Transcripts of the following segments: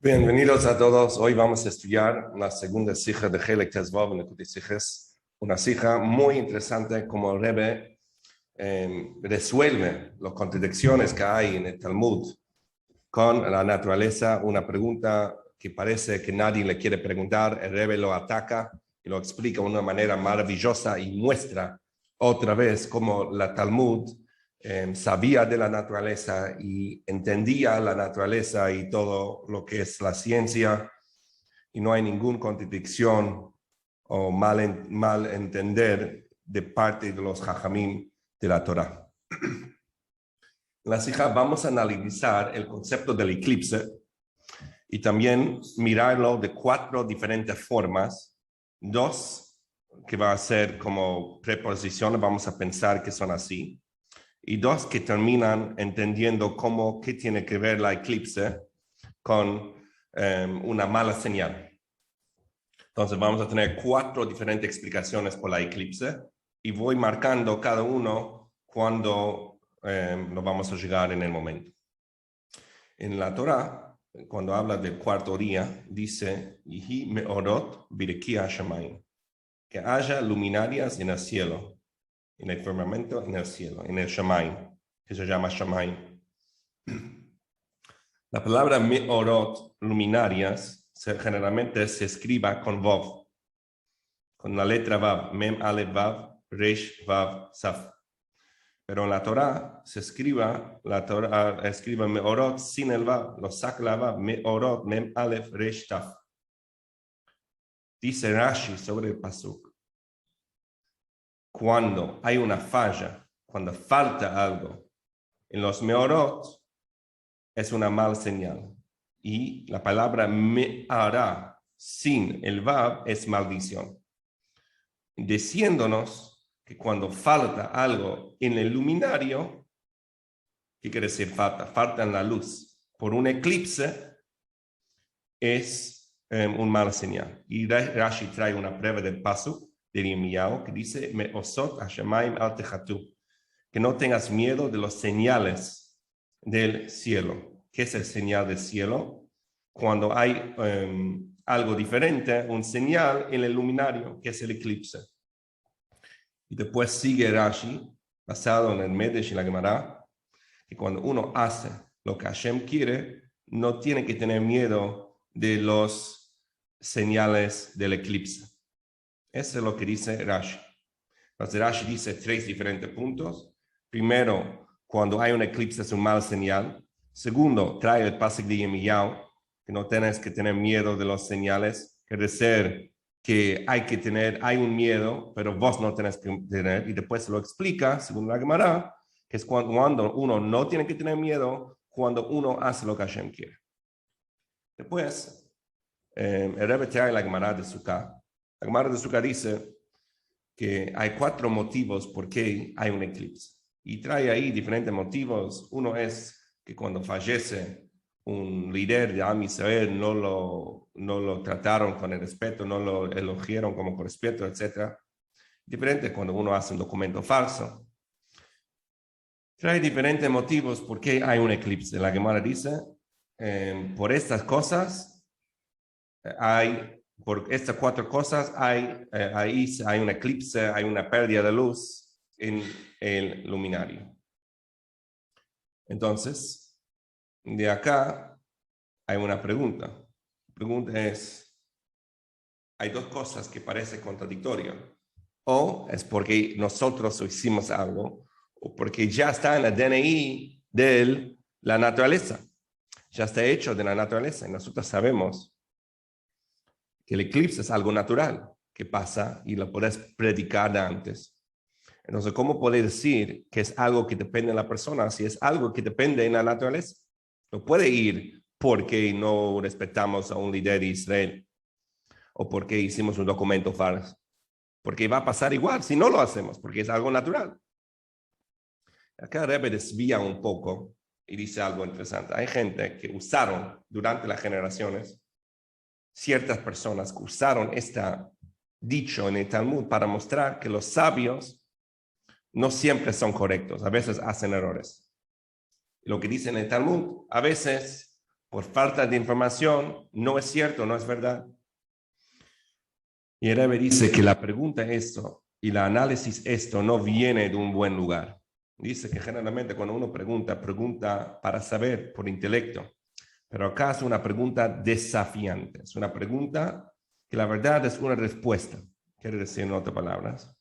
Bienvenidos a todos. Hoy vamos a estudiar la segunda sija de Helek Tezvav en Likutei Sijes, una sija muy interesante como el Rebbe resuelve las contradicciones que hay en el Talmud con la naturaleza. Una pregunta que parece que nadie le quiere preguntar, el Rebbe lo ataca y lo explica de una manera maravillosa y muestra otra vez cómo la Talmud sabía de la naturaleza y entendía la naturaleza y todo lo que es la ciencia, y no hay ninguna contradicción o mal entender de parte de los Jajamim de la Torah. En la sija vamos a analizar el concepto del eclipse y también mirarlo de 4 diferentes formas. 2 que va a ser como preposiciones, vamos a pensar que son así, y 2 que terminan entendiendo qué tiene que ver la eclipse con una mala señal. Entonces vamos a tener 4 diferentes explicaciones por la eclipse y voy marcando cada uno cuando lo vamos a llegar en el momento. En la Torah, cuando habla del cuarto día, dice Yihi meorot bireki hashamayim, que haya luminarias en el cielo, en el firmamento, en el cielo, en el shamayim, que se llama shamayim. La palabra meorot, luminarias, generalmente se escriba con vav, con la letra vav, mem alef vav, resh vav saf. Pero en la Torah se escribe meorot sin el vav, lo saca la vav, meorot, mem alef, resh taf. Dice Rashi sobre el pasuk: cuando hay una falla, cuando falta algo en los meorot, es una mala señal. Y la palabra me'ara sin el vav es maldición, diciéndonos que cuando falta algo en el luminario, ¿qué quiere decir falta? Falta en la luz. Por un eclipse es una mala señal. Y Rashi trae una prueba del pasuk de Yirmiyahu que dice: Me'osot hashamayim al techatu, que no tengas miedo de los señales del cielo. ¿Qué es el señal del cielo? Cuando hay algo diferente, un señal en el luminario, que es el eclipse. Y después sigue Rashi, basado en el Medesh y la Gemara, que cuando uno hace lo que Hashem quiere, no tiene que tener miedo de los señales del eclipse. Eso es lo que dice Rashi. Entonces Rashi dice 3 diferentes puntos. Primero, cuando hay un eclipse es una mala señal. Segundo, trae el pasuk de Yirmiyahu, que no tienes que tener miedo de los señales, quiere decir que hay un miedo, pero vos no tenés que tener, y después se lo explica, según la Gemara, que es cuando uno no tiene que tener miedo, cuando uno hace lo que Hashem quiere. Después, el Rebbe trae la Gemara de Sukkah. La Gemara de Sukkah dice que hay 4 motivos por qué hay un eclipse. Y trae ahí diferentes motivos. Uno es que cuando fallece un líder de Am Israel, no lo trataron con el respeto, no lo elogiaron como con respeto, etc. Diferente cuando uno hace un documento falso. Trae diferentes motivos por qué hay un eclipse. La Gemara dice, por estas cosas, por estas 4 cosas, ahí hay un eclipse, hay una pérdida de luz en el luminario. Entonces, de acá hay una pregunta. La pregunta es, hay 2 cosas que parecen contradictorias. O es porque nosotros hicimos algo, o porque ya está en el DNI de la naturaleza. Ya está hecho de la naturaleza. Y nosotros sabemos que el eclipse es algo natural que pasa y lo puedes predicar de antes. Entonces, ¿cómo puede decir que es algo que depende de la persona si es algo que depende de la naturaleza? No puede ir porque no respetamos a un líder de Israel o porque hicimos un documento falso. Porque va a pasar igual si no lo hacemos, porque es algo natural. Acá Rebbe desvía un poco y dice algo interesante. Hay gente que usaron durante las generaciones, ciertas personas que usaron este dicho en el Talmud para mostrar que los sabios no siempre son correctos, a veces hacen errores. Lo que dice en el Talmud, a veces por falta de información, no es cierto, no es verdad. Y el Rebbe dice que la pregunta esto y el análisis esto no viene de un buen lugar. Dice que generalmente cuando uno pregunta para saber, por intelecto. Pero acá es una pregunta desafiante. Es una pregunta que la verdad es una respuesta. Quiere decir en otras palabras.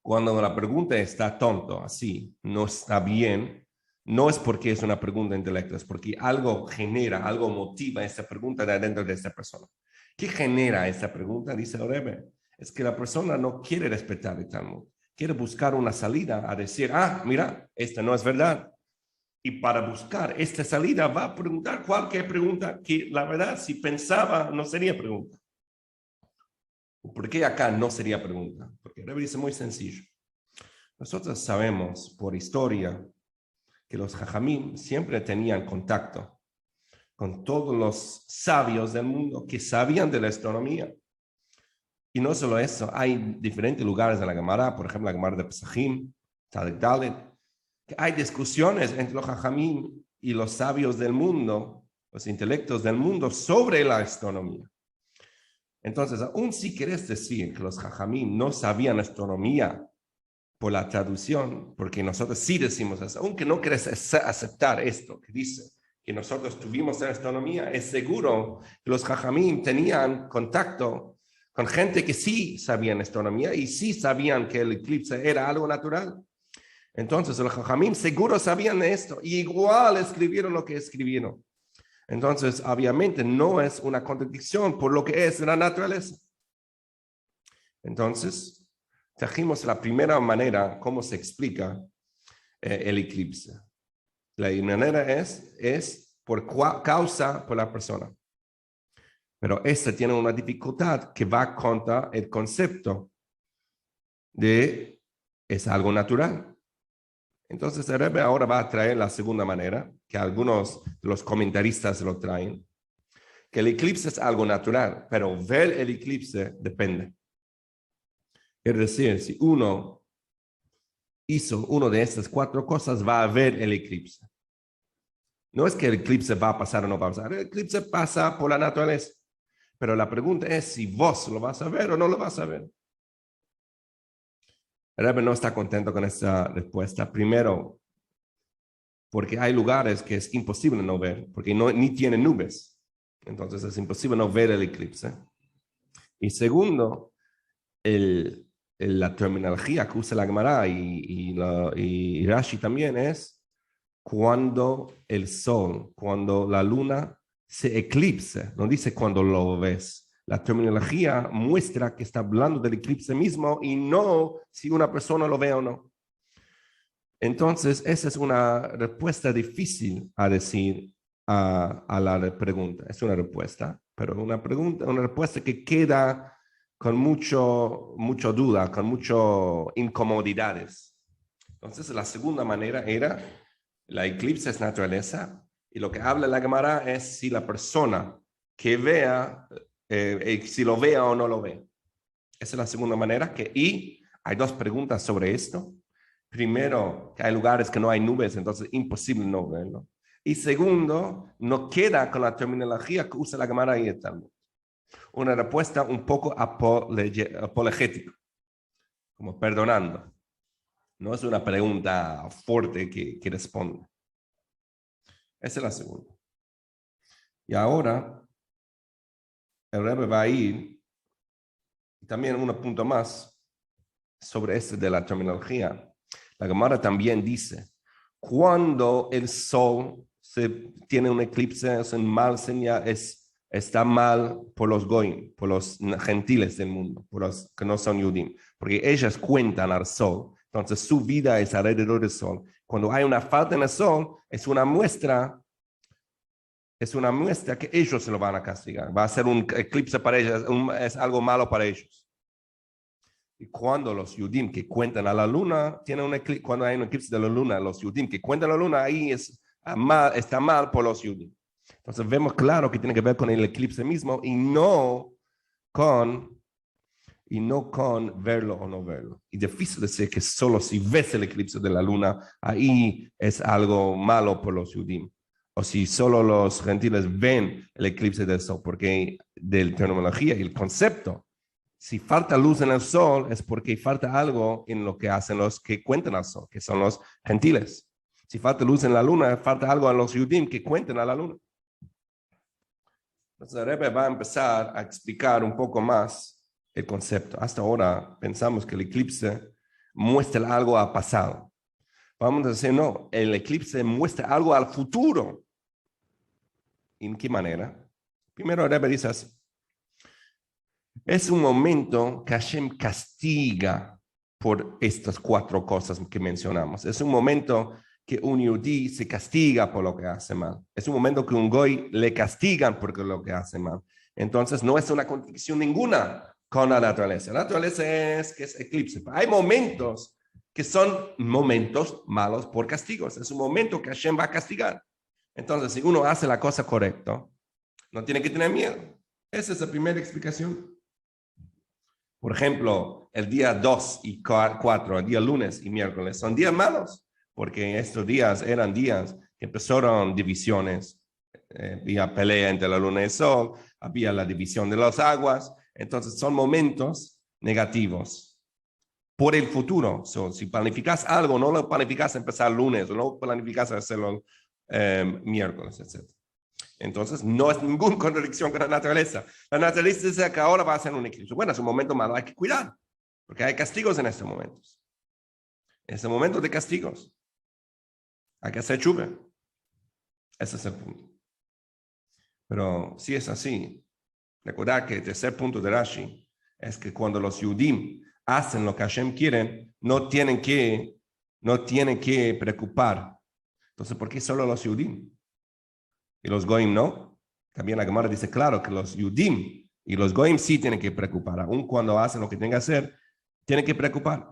Cuando la pregunta está tonto, así, no está bien, no es porque es una pregunta intelectual, es porque algo genera, algo motiva esa pregunta de adentro de esta persona. ¿Qué genera esta pregunta? Dice el Rebbe. Es que la persona no quiere respetar el Talmud. Quiere buscar una salida a decir, mira, esta no es verdad. Y para buscar esta salida va a preguntar cualquier pregunta que la verdad si pensaba no sería pregunta. ¿Por qué acá no sería pregunta? Porque el Rebbe dice muy sencillo. Nosotros sabemos por historia que los Jajamim siempre tenían contacto con todos los sabios del mundo que sabían de la astronomía. Y no solo eso, hay diferentes lugares de la Gemara, por ejemplo la Gemara de Pesachim, Tadek Dalet, que hay discusiones entre los Jajamim y los sabios del mundo, los intelectos del mundo sobre la astronomía. Entonces, aún si quieres decir que los Jajamim no sabían astronomía por la traducción, porque nosotros sí decimos eso, aunque no quieres aceptar esto que dice que nosotros tuvimos en astronomía, es seguro que los Jajamim tenían contacto con gente que sí sabían astronomía y sí sabían que el eclipse era algo natural. Entonces los Jajamim seguro sabían esto y igual escribieron lo que escribieron. Entonces obviamente no es una contradicción por lo que es la naturaleza. Entonces trajimos la primera manera cómo se explica el eclipse. La manera es por causa por la persona. Pero esta tiene una dificultad que va contra el concepto de es algo natural. Entonces el Rebbe ahora va a traer la segunda manera, que algunos de los comentaristas lo traen, que el eclipse es algo natural, pero ver el eclipse depende. Es decir, si uno hizo una de estas 4 cosas, va a ver el eclipse. No es que el eclipse va a pasar o no va a pasar, el eclipse pasa por la naturaleza. Pero la pregunta es si vos lo vas a ver o no lo vas a ver. El Rebbe no está contento con esta respuesta. Primero, porque hay lugares que es imposible no ver, porque ni tienen nubes. Entonces es imposible no ver el eclipse. Y segundo, la terminología que usa la Gemara y Rashi también es cuando el sol, cuando la luna se eclipse, no dice cuando lo ves. La terminología muestra que está hablando del eclipse mismo y no si una persona lo ve o no. Entonces, esa es una respuesta difícil a decir a la pregunta. Es una respuesta, pero una respuesta que queda con mucho duda, con mucho incomodidades. Entonces, la segunda manera era, la eclipse es naturaleza, y lo que habla la Gemara es si la persona que vea, si lo vea o no lo ve. Esa es la segunda manera, y hay 2 preguntas sobre esto. Primero, que hay lugares que no hay nubes, entonces es imposible no verlo. Y segundo, no queda con la terminología que usa la Gemara y el Talmud. Una respuesta un poco apologética, como perdonando. No es una pregunta fuerte que responde. Esa es la segunda. Y ahora, el Rebbe va a ir, y también un punto más sobre este de la terminología. La Gemara también dice, cuando el sol tiene un eclipse, es un mal señal, está mal por los goyim, por los gentiles del mundo, por los que no son yudim, porque ellas cuentan al sol, entonces su vida es alrededor del sol. Cuando hay una falta en el sol, es una muestra que ellos se lo van a castigar. Va a ser un eclipse para ellos, es algo malo para ellos. Y cuando los yudim que cuentan a la luna, cuando hay un eclipse de la luna, los yudim que cuentan a la luna, ahí está mal por los yudim. Entonces vemos claro que tiene que ver con el eclipse mismo y no con verlo o no verlo. Y difícil decir que solo si ves el eclipse de la luna, ahí es algo malo por los yudim. o si solo los gentiles ven el eclipse del sol, porque de la terminología y el concepto, si falta luz en el sol es porque falta algo en lo que hacen los que cuentan al sol, que son los gentiles. Si falta luz en la luna, falta algo a los Yudim que cuenten a la luna. Entonces el Rebbe va a empezar a explicar un poco más el concepto. Hasta ahora pensamos que el eclipse muestra algo al pasado. Vamos a decir, no, el eclipse muestra algo al futuro. ¿En qué manera? Primero el Rebbe dice así. Es un momento que Hashem castiga por estas 4 cosas que mencionamos. Es un momento que un yudí se castiga por lo que hace mal. Es un momento que un goy le castigan por lo que hace mal. Entonces no es una contradicción ninguna con la naturaleza. La naturaleza es que es eclipse. Hay momentos que son momentos malos por castigos. Es un momento que Hashem va a castigar. Entonces, si uno hace la cosa correcta, no tiene que tener miedo. Esa es la primera explicación. Por ejemplo, el día 2 y 4, el día lunes y miércoles, son días malos, porque estos días eran días que empezaron divisiones. Había pelea entre la luna y el sol, había la división de las aguas. Entonces, son momentos negativos por el futuro. Si planificas algo, no lo planificas empezar lunes, o no planificas hacerlo miércoles, etc. Entonces, no es ninguna contradicción con la naturaleza. La naturaleza dice que ahora va a ser un eclipse. Bueno, es un momento malo, hay que cuidar, porque hay castigos en estos momentos. En este momento de castigos, hay que hacer lluvia. Ese es el punto. Pero si es así, recordad que el tercer punto de Rashi es que cuando los Yudim hacen lo que Hashem quieren, no tienen que preocupar. Entonces, ¿por qué solo los Yudim? Y los Goim no. También la Gemara dice claro que los Yudim y los Goim sí tienen que preocupar. Aun cuando hacen lo que tienen que hacer, tienen que preocupar.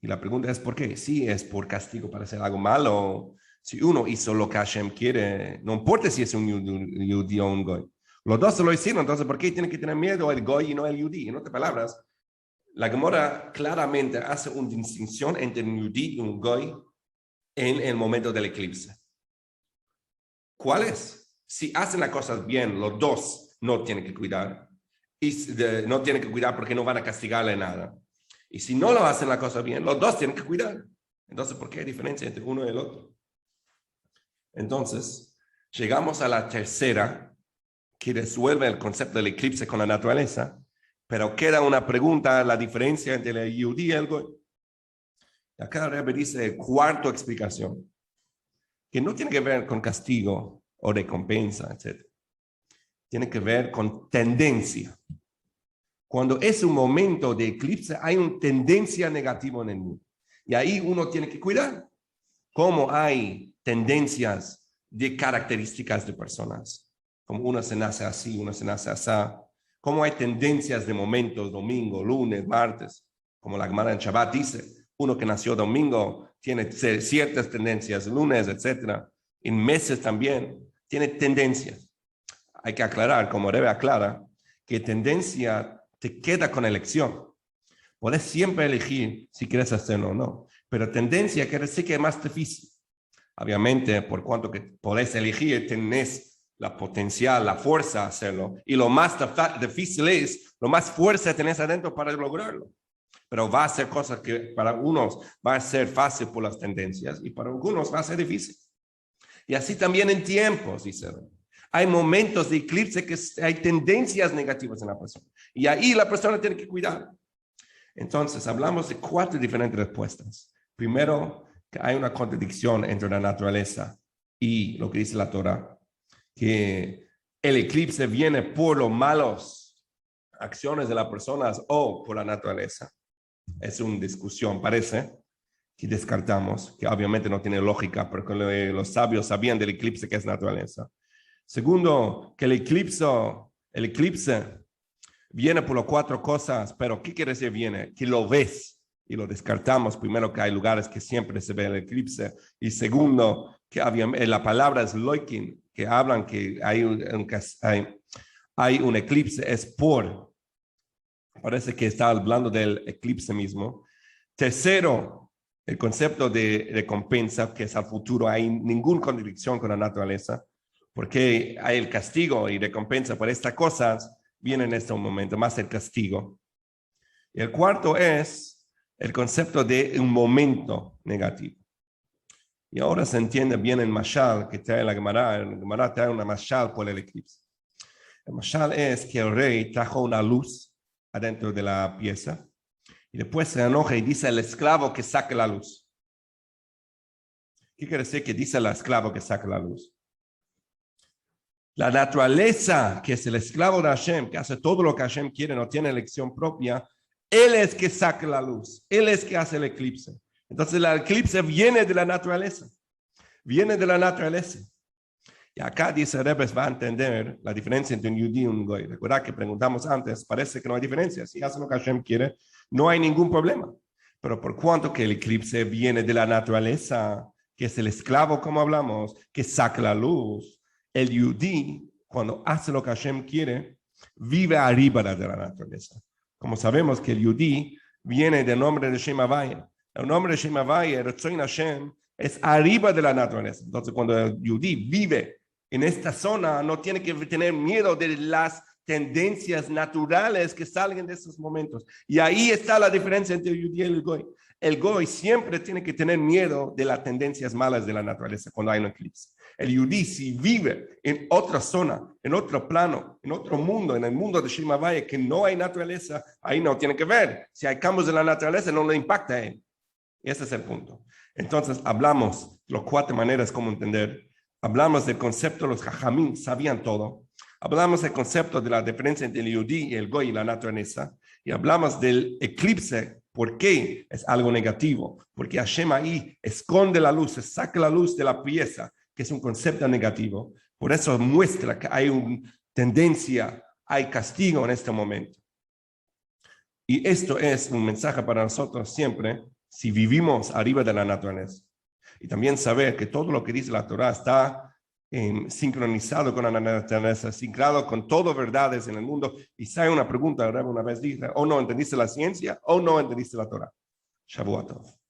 Y la pregunta es ¿por qué? Si es por castigo para hacer algo malo, si uno hizo lo que Hashem quiere, no importa si es un Yudí o un Goy. Los dos se lo hicieron, entonces ¿por qué tiene que tener miedo el Goy y no el Yudí? En otras palabras, la Gemara claramente hace una distinción entre un Yudí y un Goy en el momento del eclipse. ¿Cuál es? Si hacen las cosas bien, los dos no tienen que cuidar. Y no tienen que cuidar porque no van a castigarle nada. Y si no lo hacen la cosa bien, los dos tienen que cuidar. Entonces, ¿por qué hay diferencia entre uno y el otro? Entonces, llegamos a la tercera, que resuelve el concepto del eclipse con la naturaleza, pero queda una pregunta, la diferencia entre el Yudí y el Goy. Y acá el Rebbe dice, cuarta explicación, que no tiene que ver con castigo o recompensa, etc. Tiene que ver con tendencia. Cuando es un momento de eclipse, hay una tendencia negativa en el mundo. Y ahí uno tiene que cuidar. Cómo hay tendencias de características de personas. Como uno se nace así, uno se nace así. Cómo hay tendencias de momentos, domingo, lunes, martes. Como la Gemara en Shabbat dice, uno que nació domingo tiene ciertas tendencias, lunes, etc. En meses también tiene tendencias. Hay que aclarar, como Rebbe aclara, que tendencia te queda con elección. Puedes siempre elegir si quieres hacerlo o no, pero tendencia quiere decir que es más difícil. Obviamente, por cuanto que podés elegir, tenés la potencial, la fuerza a hacerlo. Y lo más difícil es, lo más fuerza tenés adentro para lograrlo. Pero va a ser cosas que para unos va a ser fácil por las tendencias y para algunos va a ser difícil. Y así también en tiempos, dice. Hay momentos de eclipse que hay tendencias negativas en la persona. Y ahí la persona tiene que cuidar. Entonces, hablamos de 4 diferentes respuestas. Primero, que hay una contradicción entre la naturaleza y lo que dice la Torah, que el eclipse viene por los malos acciones de las personas o por la naturaleza. Es una discusión, parece, que descartamos, que obviamente no tiene lógica, porque los sabios sabían del eclipse que es naturaleza. Segundo, que el eclipse viene por las 4 cosas, pero ¿qué quiere decir viene? Que lo ves y lo descartamos. Primero, que hay lugares que siempre se ve el eclipse. Y segundo, que la palabra es loikin, que hablan que hay un eclipse, es por. Parece que está hablando del eclipse mismo. Tercero, el concepto de recompensa, que es al futuro. Hay ninguna contradicción con la naturaleza. porque hay el castigo y recompensa por estas cosas, viene en este momento, más el castigo. Y el cuarto es el concepto de un momento negativo. Y ahora se entiende bien el mashal que trae la Gemara. La Gemara trae una mashal por el eclipse. El mashal es que el rey trajo una luz adentro de la pieza y después se enoja y dice al esclavo que saque la luz. ¿Qué quiere decir que dice al esclavo que saque la luz? La naturaleza, que es el esclavo de Hashem, que hace todo lo que Hashem quiere, no tiene elección propia, él es que saca la luz, él es que hace el eclipse. Entonces el eclipse viene de la naturaleza, viene de la naturaleza. Y acá dice Rebes va a entender la diferencia entre un yudí y un goy. Recuerda que preguntamos antes, parece que no hay diferencia. Si hace lo que Hashem quiere, no hay ningún problema. Pero por cuanto que el eclipse viene de la naturaleza, que es el esclavo, como hablamos, que saca la luz, el yudí, cuando hace lo que Hashem quiere, vive arriba de la naturaleza. Como sabemos que el yudí viene del nombre de Shem Havaya. El nombre de Shem Havaya, Retzoin Hashem, es arriba de la naturaleza. Entonces, cuando el yudí vive en esta zona, no tiene que tener miedo de las tendencias naturales que salgan de esos momentos. Y ahí está la diferencia entre el yudí y el goy. El goy siempre tiene que tener miedo de las tendencias malas de la naturaleza cuando hay un eclipse. El yudí, si vive en otra zona, en otro plano, en otro mundo, en el mundo de Shem Havaya, que no hay naturaleza, ahí no tiene que ver. Si hay cambios de la naturaleza, no le impacta a él. Ese es el punto. Entonces, hablamos las 4 maneras como entender. Hablamos del concepto, los jajamín sabían todo. Hablamos del concepto de la diferencia entre el yudí y el goy y la naturaleza. Y hablamos del eclipse. ¿Por qué es algo negativo? Porque Hashem ahí esconde la luz, se saca la luz de la pieza, que es un concepto negativo. Por eso muestra que hay una tendencia, hay castigo en este momento. Y esto es un mensaje para nosotros siempre, si vivimos arriba de la naturaleza. Y también saber que todo lo que dice la Torah está sincronizado con la naturaleza, sincronizado con todo verdades en el mundo. Y si hay una pregunta, una vez dije, o no entendiste la ciencia, o no entendiste la Torah. Shavuot Tov.